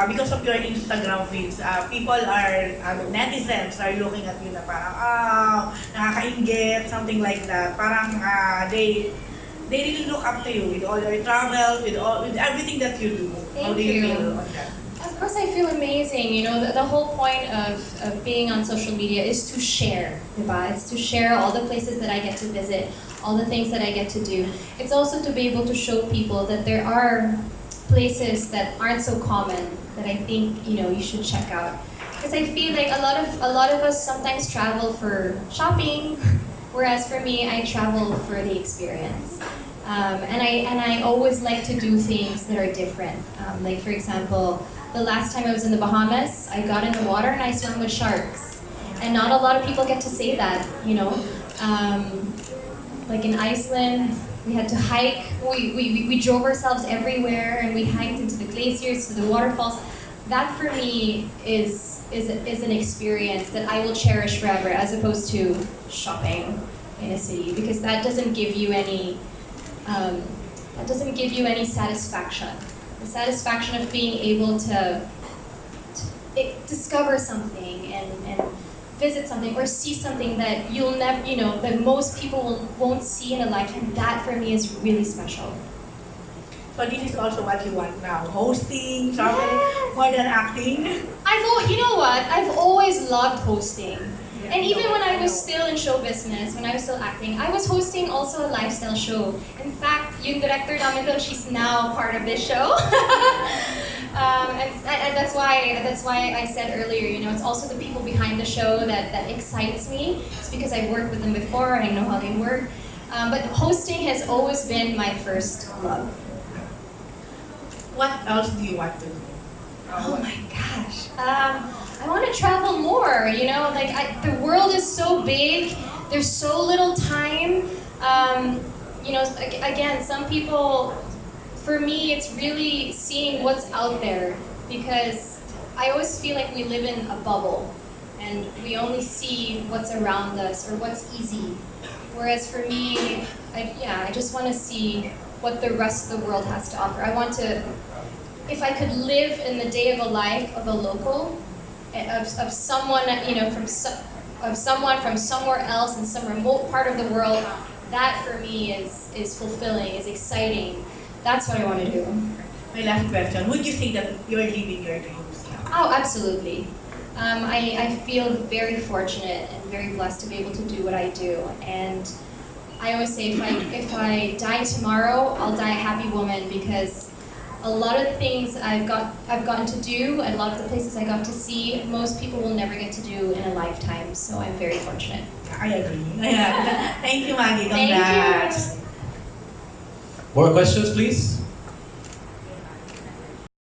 because of your Instagram feeds, people are, netizens are looking at you na parang, nakakainggit, something like that. Parang they really look up to you with all your travels, with everything that you do. How do you feel on that? Of course, I feel amazing. You know, the whole point of being on social media is to share, diba? It's to share all the places that I get to visit, all the things that I get to do. It's also to be able to show people that there are places that aren't so common that I think, you know, you should check out. Because I feel like a lot of us sometimes travel for shopping, whereas for me, I travel for the experience. And I always like to do things that are different. Like for example, the last time I was in the Bahamas, I got in the water and I swam with sharks. And not a lot of people get to say that, you know. Like in Iceland, we had to hike. We drove ourselves everywhere and we hiked into the glaciers, to the waterfalls. That for me is an experience that I will cherish forever, as opposed to shopping in a city, because that doesn't give you any satisfaction. The satisfaction of being able to discover something and visit something or see something that you'll never, you know, that most people won't see in a lifetime. That for me is really special. So this is also what you want now, hosting, traveling, more than acting. You know what? I've always loved hosting. Yeah, And even when I was still in show business, when I was still acting, I was hosting also a lifestyle show. In fact, yung director namin doon, she's now part of this show. and that's why I said earlier, you know, it's also the people behind the show that excites me. It's because I worked with them before, I know how they work. But hosting has always been my first love. What else do you want to do? Oh my gosh. I want to travel more, you know, like the world is so big, there's so little time. You know, again, some people, for me, it's really seeing what's out there, because I always feel like we live in a bubble and we only see what's around us or what's easy. Whereas for me, I just want to see what the rest of the world has to offer. I want to, if I could live in the day of a life of a local, of someone, you know, of someone from somewhere else in some remote part of the world, that for me is fulfilling, is exciting. That's what I want to do. My last question, would you think that you're living your dreams now? Oh, absolutely. I feel very fortunate and very blessed to be able to do what I do. And I always say, if I die tomorrow, I'll die a happy woman, because a lot of the things I've gotten to do, and a lot of the places I got to see, most people will never get to do in a lifetime. So I'm very fortunate. I agree. Thank you, Maggie. Thank Congrats. you. More questions, please?